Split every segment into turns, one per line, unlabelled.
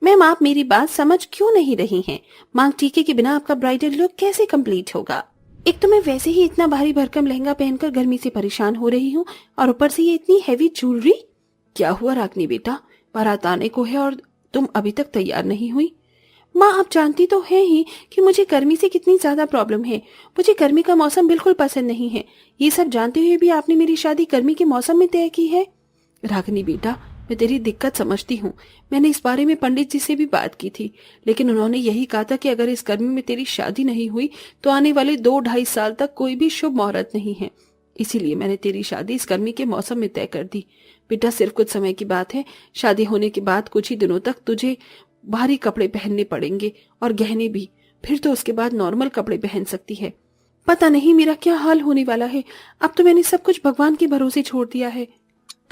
Ma'am, आप मेरी बात समझ क्यों नहीं रही हैं? मांग टीके के बिना आपका ब्राइडल लुक कैसे कंप्लीट होगा? एक तो मैं वैसे ही इतना भारी भरकम लहंगा पहनकर गर्मी से परेशान हो रही हूँ और ऊपर से ये इतनी हैवी ज्वेलरी। क्या हुआ रागनी बेटा, बारात आने को है और तुम अभी तक तैयार नहीं हुई? माँ, आप जानती तो है ही कि मुझे गर्मी से कितनी ज्यादा प्रॉब्लम है। मुझे गर्मी का मौसम बिल्कुल पसंद नहीं है। ये सब जानते हुए भी आपने मेरी शादी गर्मी के मौसम में तय की है। रागनी बेटा, मैं तेरी दिक्कत समझती हूँ। मैंने इस बारे में पंडित जी से भी बात की थी, लेकिन उन्होंने यही कहा था कि अगर इस गर्मी में तेरी शादी नहीं हुई तो आने वाले 2-2.5 साल तक कोई भी शुभ मुहूर्त नहीं है। इसीलिए मैंने तेरी शादी इस गर्मी के मौसम में तय कर दी। बेटा, सिर्फ कुछ समय की बात है। शादी होने के बाद कुछ ही दिनों तक तुझे भारी कपड़े पहनने पड़ेंगे और गहने भी। फिर तो उसके बाद नॉर्मल कपड़े पहन सकती है। पता नहीं मेरा क्या हाल होने वाला है। अब तो मैंने सब कुछ भगवान के भरोसे छोड़ दिया है।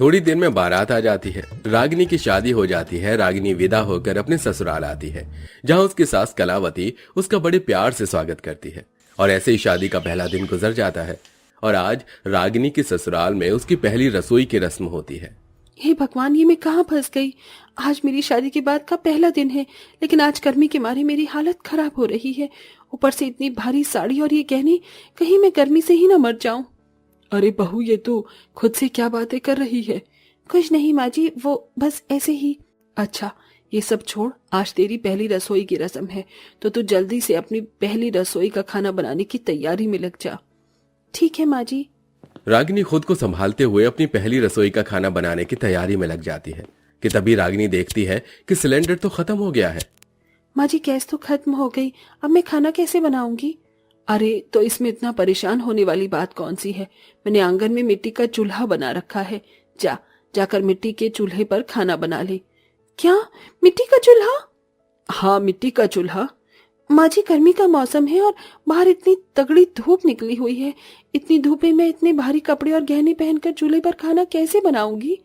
थोड़ी देर में बारात आ जाती है। रागिनी की शादी हो जाती है। रागिनी विदा होकर अपने ससुराल आती है, जहां उसकी सास कलावती उसका बड़े प्यार से स्वागत करती है। और ऐसे ही शादी का पहला दिन गुजर जाता है और आज रागिनी के ससुराल में उसकी पहली रसोई की रस्म होती है।
हे भगवान, ये मैं कहाँ फंस गई? आज मेरी शादी के बाद का पहला दिन है, लेकिन आज गर्मी के मारे मेरी हालत खराब हो रही है। ऊपर से इतनी भारी साड़ी और ये गहने, कहीं मैं गर्मी से ही ना मर जाऊं। अरे बहू, ये तू खुद से क्या बातें कर रही है? कुछ नहीं माँ जी, वो बस ऐसे ही। अच्छा, ये सब छोड़, आज तेरी पहली रसोई की रस्म है, तो तू जल्दी से अपनी पहली रसोई का खाना बनाने की तैयारी में लग जा। ठीक है माँ जी।
रागिनी खुद को संभालते हुए अपनी पहली रसोई का खाना बनाने की तैयारी में लग जाती है कि तभी रागिनी देखती है कि सिलेंडर तो खत्म हो गया है।
माँ जी, गैस तो खत्म हो गई, अब मैं खाना कैसे बनाऊंगी? अरे, तो इसमें इतना परेशान होने वाली बात कौन सी है? मैंने आंगन में मिट्टी का चूल्हा बना रखा है। जाकर मिट्टी के चूल्हे पर खाना बना ले। क्या, मिट्टी का चूल्हा? हाँ, मिट्टी का चूल्हा। माँ जी, गर्मी का मौसम है और बाहर इतनी तगड़ी धूप निकली हुई है। इतनी धूप में मैं इतने भारी कपड़े और गहने पहनकर चूल्हे पर खाना कैसे बनाऊंगी?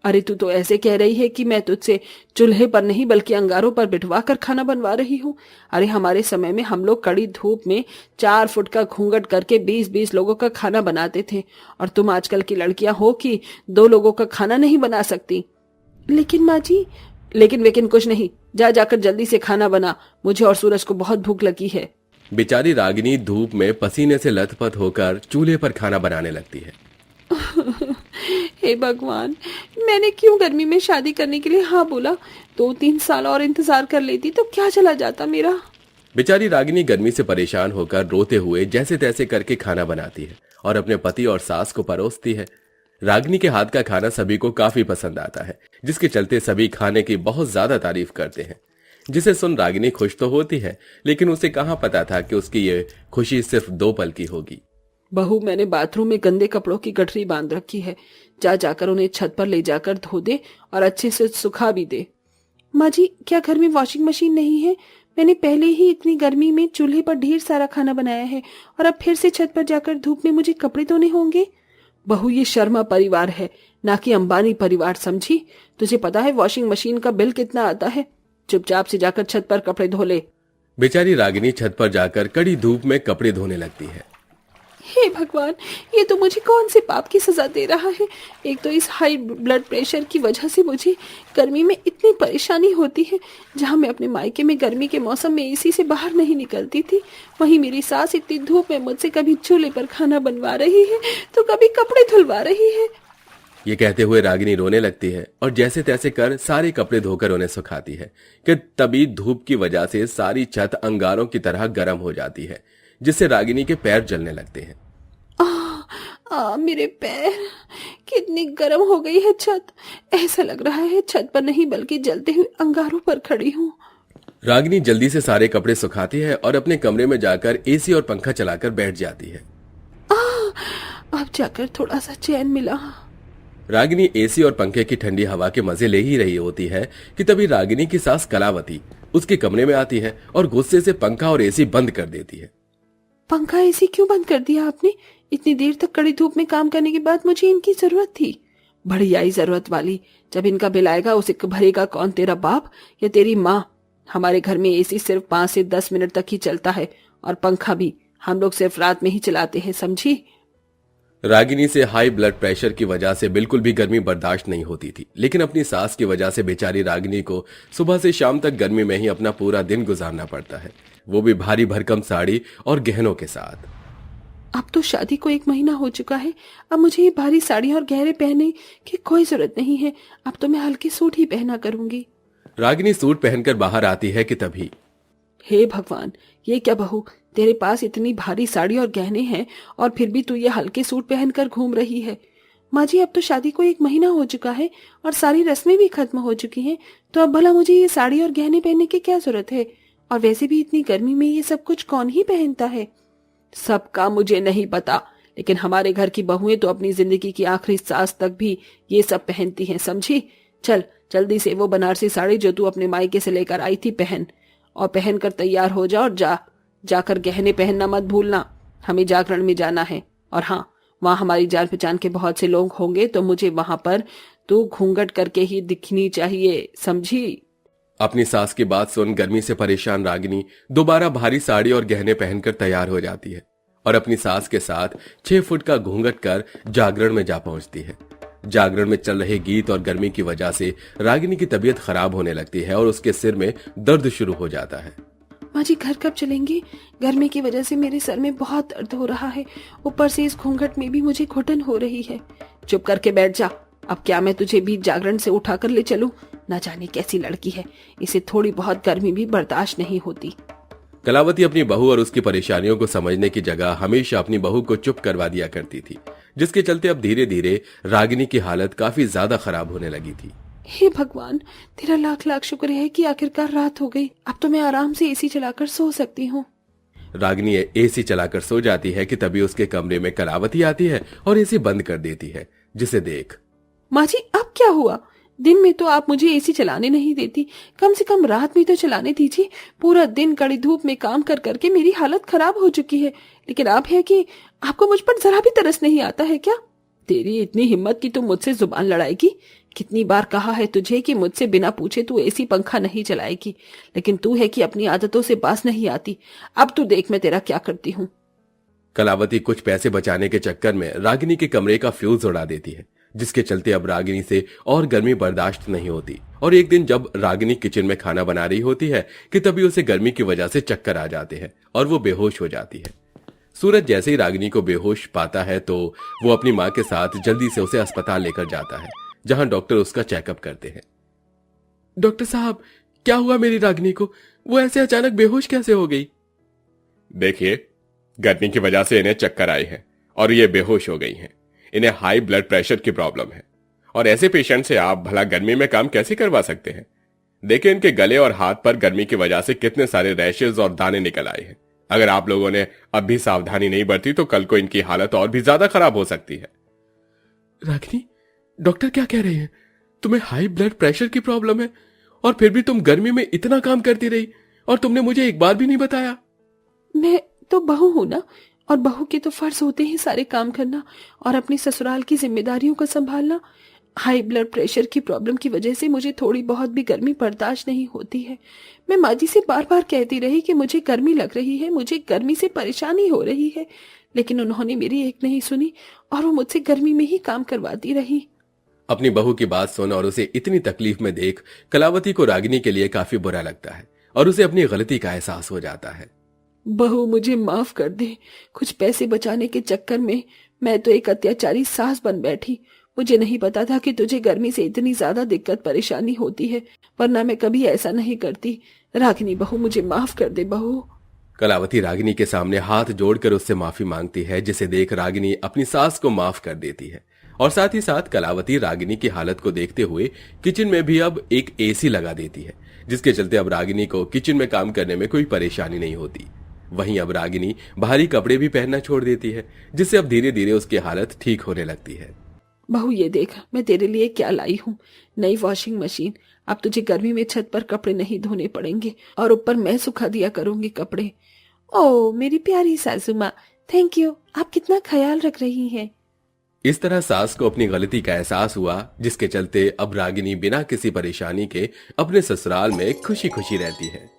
अरे, तू तो ऐसे कह रही है कि मैं तुझसे चूल्हे पर नहीं बल्कि अंगारों पर बिठवा कर खाना बनवा रही हूँ। अरे, हमारे समय में हम लोग कड़ी धूप में 4 फुट का घूंघट करके 20-20 लोगों का खाना बनाते थे, और तुम आजकल की लड़कियां हो कि 2 लोगों का खाना नहीं बना सकती। लेकिन माँ जी। लेकिन वेकिन कुछ नहीं, जाकर जल्दी से खाना बना। मुझे और सूरज को बहुत भूख लगी है।
बेचारी रागिनी धूप में पसीने से लथपथ होकर चूल्हे पर खाना बनाने लगती है।
हे भगवान, मैंने क्यों गर्मी में शादी करने के लिए हाँ बोला? 2-3 साल और इंतजार कर लेती तो क्या चला जाता मेरा।
बेचारी रागिनी गर्मी से परेशान होकर रोते हुए जैसे तैसे करके खाना बनाती है और अपने पति और सास को परोसती है। रागिनी के हाथ का खाना सभी को काफी पसंद आता है, जिसके चलते सभी खाने की बहुत ज्यादा तारीफ करते हैं। जिसे सुन रागिनी खुश तो होती है, लेकिन उसे कहाँ पता था कि उसकी ये खुशी सिर्फ 2 पल की होगी।
बहू, मैंने बाथरूम में गंदे कपड़ों की गठरी बांध रखी है। जाकर उन्हें छत पर ले जाकर धो दे और अच्छे से सुखा भी दे। माँ जी, क्या घर में वॉशिंग मशीन नहीं है? मैंने पहले ही इतनी गर्मी में चूल्हे पर ढेर सारा खाना बनाया है और अब फिर से छत पर जाकर धूप में मुझे कपड़े धोने होंगे। बहू, ये शर्मा परिवार है, ना कि अंबानी परिवार, समझी? तुझे पता है वॉशिंग मशीन का बिल कितना आता है? चुपचाप से जाकर छत पर कपड़े धो ले।
बेचारी रागिनी छत पर जाकर कड़ी धूप में कपड़े धोने लगती है।
हे भगवान, ये तो मुझे कौन से पाप की सजा दे रहा है? एक तो इस हाई ब्लड प्रेशर की वजह से मुझे गर्मी में इतनी परेशानी होती है। जहाँ मैं अपने मायके में गर्मी के मौसम में एसी से बाहर नहीं निकलती थी, वहीं मेरी सास इतनी धूप में मुझसे कभी चूल्हे पर खाना बनवा रही है तो कभी कपड़े धुलवा रही है।
ये कहते हुए रागिनी रोने लगती है और जैसे तैसे कर सारे कपड़े धोकर उन्हें सुखाती है कि तभी धूप की वजह से सारी छत अंगारों की तरह गर्म हो जाती है, जिससे रागिनी के पैर जलने लगते हैं।
मेरे पैर, कितनी गर्म हो गई है छत। ऐसा लग रहा है छत पर नहीं बल्कि जलते हुए अंगारों पर खड़ी हूँ।
रागिनी जल्दी से सारे कपड़े सुखाती है और अपने कमरे में जाकर एसी और पंखा चलाकर बैठ जाती है।
अब जाकर थोड़ा सा चैन मिला।
रागिनी एसी और पंखे की ठंडी हवा के मजे ले ही रही होती है कि तभी रागिनी की सास कलावती उसके कमरे में आती है और गुस्से से पंखा और एसी बंद कर देती है।
पंखा एसी क्यों बंद कर दिया आपने? इतनी देर तक कड़ी धूप में काम करने के बाद मुझे इनकी जरूरत थी। बड़ी आई जरूरत वाली। जब इनका बिल आएगा उसे भरेगा कौन, तेरा बाप या तेरी माँ? हमारे घर में एसी सिर्फ 5 से 10 मिनट तक ही चलता है और पंखा भी हम लोग सिर्फ रात में ही चलाते हैं, समझी?
रागिनी से हाई ब्लड प्रेशर की वजह से बिल्कुल भी गर्मी बर्दाश्त नहीं होती थी, लेकिन अपनी सास की वजह से बेचारी रागिनी को सुबह से शाम तक गर्मी में ही अपना पूरा दिन गुजारना पड़ता है, वो भी भारी भरकम साड़ी और गहनों के साथ।
अब तो शादी को 1 महीना हो चुका है। अब मुझे ये भारी साड़ी और गहरे पहनने की कोई जरूरत नहीं है। अब तो मैं हल्के सूट ही पहना करूंगी।
रागिनी सूट पहनकर बाहर आती है कि तभी
हे भगवान, ये क्या बहू, तेरे पास इतनी भारी साड़ी और गहने हैं और फिर भी तू ये हल्के सूट पहनकर घूम रही है। माँ जी, अब तो शादी को 1 महीना हो चुका है और सारी रस्में भी खत्म हो चुकी हैं, तो अब भला मुझे ये साड़ी और गहने पहनने की क्या जरूरत है? और वैसे भी इतनी गर्मी में ये सब कुछ कौन ही पहनता है? सबका मुझे नहीं पता, लेकिन हमारे घर की बहुएं तो अपनी जिंदगी की आखिरी सांस तक भी ये सब पहनती हैं, समझी? चल जल्दी से वो बनारसी साड़ी जो तू अपने मायके से लेकर आई थी पहन, और पहनकर तैयार हो जा और जाकर गहने पहनना मत भूलना। हमें जागरण में जाना है, और हाँ, वहाँ हमारी जान पहचान के बहुत से लोग होंगे, तो मुझे वहां पर तू घूंघट करके ही दिखनी चाहिए, समझी?
अपनी सास की बात सुन गर्मी से परेशान रागिनी दोबारा भारी साड़ी और गहने पहनकर तैयार हो जाती है और अपनी सास के साथ 6 फुट का घूंघट कर जागरण में जा पहुंचती है। जागरण में चल रहे गीत और गर्मी की वजह से रागिनी की तबीयत खराब होने लगती है और उसके सिर में दर्द शुरू हो जाता है।
माँ जी, घर कब चलेंगे? गर्मी की वजह से मेरे सर में बहुत दर्द हो रहा है, ऊपर से इस घूंघट में भी मुझे घुटन हो रही है। चुप करके बैठ जा। अब क्या मैं तुझे भी जागरण से उठा कर ले चलूं? न जाने कैसी लड़की है, इसे थोड़ी बहुत गर्मी भी बर्दाश्त नहीं होती।
कलावती अपनी बहू और उसकी परेशानियों को समझने की जगह हमेशा अपनी बहू को चुप करवा दिया करती थी, जिसके चलते अब धीरे धीरे रागिनी की हालत काफी ज्यादा खराब होने लगी थी।
हे भगवान, तेरा लाख लाख शुक्र है कि आखिरकार रात हो गई। अब तो मैं आराम से एसी चलाकर सो सकती हूँ।
रागिनी एसी चलाकर सो जाती है कि तभी उसके कमरे में कलावती आती है और एसी बंद कर देती है, जिसे देख
माँ जी, अब क्या हुआ? दिन में तो आप मुझे एसी चलाने नहीं देती, कम से कम रात में तो चलाने दीजिए। पूरा दिन कड़ी धूप में काम कर करके मेरी हालत खराब हो चुकी है, लेकिन आप है कि आपको मुझ पर जरा भी तरस नहीं आता है क्या? तेरी इतनी हिम्मत कि तू मुझसे जुबान लड़ाएगी? कितनी बार कहा है तुझे कि मुझसे बिना पूछे तू एसी पंखा नहीं चलाएगी, लेकिन तू है कि अपनी आदतों से बाज नहीं आती। अब तू देख मैं तेरा क्या करती हूँ।
कलावती कुछ पैसे बचाने के चक्कर में रागिनी के कमरे का फ्यूज उड़ा देती है, जिसके चलते अब रागिनी से और गर्मी बर्दाश्त नहीं होती। और एक दिन जब रागिनी किचन में खाना बना रही होती है कि तभी उसे गर्मी की वजह से चक्कर आ जाते हैं और वो बेहोश हो जाती है। सूरज जैसे ही रागिनी को बेहोश पाता है तो वो अपनी माँ के साथ जल्दी से उसे अस्पताल लेकर जाता है, जहां डॉक्टर उसका चेकअप करते हैं। डॉक्टर साहब, क्या हुआ मेरी रागिनी को? वो ऐसे अचानक बेहोश कैसे हो गई? देखिए, गर्मी की वजह से इन्हें चक्कर आए हैं और ये बेहोश हो गई हैं। इन्हें हाई ब्लड प्रेशर की प्रॉब्लम है और ऐसे पेशेंट से आप भला गर्मी में काम कैसे करवा सकते हैं? देखिए, इनके गले और हाथ पर गर्मी की वजह से कितने सारे रैशेज और दाने निकल आए हैं। अगर आप लोगों ने अब भी सावधानी नहीं बरती तो कल को इनकी हालत और भी ज्यादा खराब हो सकती है। रागिनी, डॉक्टर क्या कह रहे हैं? तुम्हें हाई ब्लड प्रेशर की प्रॉब्लम है और फिर भी तुम गर्मी में इतना काम करती रही और तुमने मुझे एक बार भी नहीं बताया।
मैं तो बहू हूं ना, और बहू के तो फर्ज होते हैं सारे काम करना और अपनी ससुराल की जिम्मेदारियों को संभालना। हाई ब्लड प्रेशर की प्रॉब्लम की वजह से मुझे थोड़ी बहुत भी गर्मी बर्दाश्त नहीं होती है। मैं माँ जी से बार बार कहती रही कि मुझे गर्मी लग रही है, मुझे गर्मी से परेशानी हो रही है, लेकिन उन्होंने मेरी एक नहीं सुनी और वो मुझसे गर्मी में ही काम करवाती रही।
अपनी बहू की बात सुन और उसे इतनी तकलीफ में देख कलावती को रागिनी के लिए काफी बुरा लगता है और उसे अपनी गलती का एहसास हो जाता है।
बहू, मुझे माफ कर दे। कुछ पैसे बचाने के चक्कर में मैं तो एक अत्याचारी सास बन बैठी। मुझे नहीं पता था कि तुझे गर्मी से इतनी ज्यादा दिक्कत परेशानी होती है, वरना मैं कभी ऐसा नहीं करती। रागिनी बहू, मुझे माफ कर दे बहू।
कलावती रागिनी के सामने हाथ जोड़कर उससे माफी मांगती है, जिसे देख रागिनी अपनी सास को माफ कर देती है और साथ ही साथ कलावती रागिनी की हालत को देखते हुए किचन में भी अब एक एसी लगा देती है, जिसके चलते अब रागिनी को किचन में काम करने में कोई परेशानी नहीं होती। वहीं अब रागिनी भारी कपड़े भी पहनना छोड़ देती है, जिससे अब धीरे धीरे उसकी हालत ठीक होने लगती है।
बहू, ये देख मैं तेरे लिए क्या लाई हूँ, नई वॉशिंग मशीन। अब तुझे गर्मी में छत पर कपड़े नहीं धोने पड़ेंगे और ऊपर मैं सुखा दिया करूंगी कपड़े। ओ मेरी प्यारी सासू माँ, थैंक यू, आप कितना ख्याल रख रही हैं।
इस तरह सास को अपनी गलती का एहसास हुआ, जिसके चलते अब रागिनी बिना किसी परेशानी के अपने ससुराल में खुशी खुशी रहती है।